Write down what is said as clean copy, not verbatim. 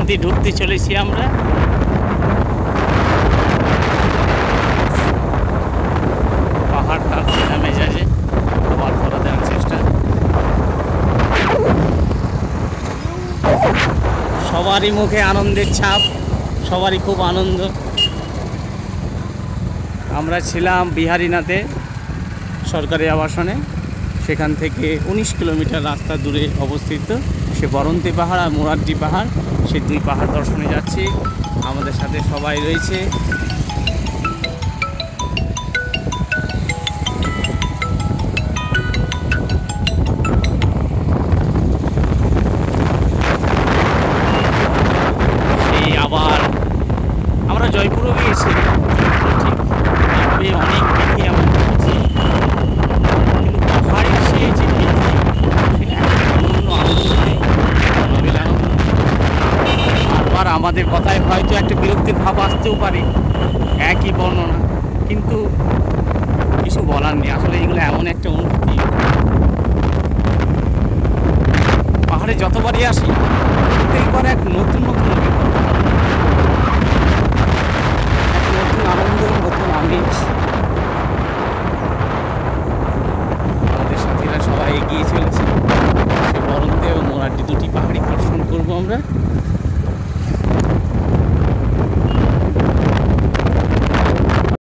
নদী ঢুকতে চলেছি আমরা। পাহাড় টানছে না মেজাজে, আবার ধরা দেওয়ার চেষ্টা। সবারই মুখে আনন্দের ছাপ, সবারই খুব আনন্দ। আমরা ছিলাম বিহারীনাথে সরকারি আবাসনে, সেখান থেকে 19 কিলোমিটার রাস্তা দূরে অবস্থিত সে বরন্তি পাহাড় আর মোরারজি পাহাড়, সেই দুই পাহাড় দর্শনে যাচ্ছি। আমাদের সাথে সবাই রয়েছে। এই আবার আমরা জয়পুরও গিয়েছি, ঠিক অনেক দেখি আমরা বলছি, কিন্তু পাহাড়ের সে যে বারবার আমাদের কথায় হয়তো একটা বিরক্তির ভাব আসতেও পারে, একই বর্ণনা, কিন্তু কিছু বলার নেই। আসলে এগুলো এমন একটা অনুভূতি, পাহাড়ে যতবারই আসি প্রত্যেকবার এক নতুন নতুন অভিজ্ঞতা, এক নতুন আনন্দ, নতুন আমেজ। আমাদের সাথীরা সবাই এগিয়ে চলেছে। সে বরন্তি এবং মোরারজি দুটি পাহাড়ি দর্শন করবো আমরা।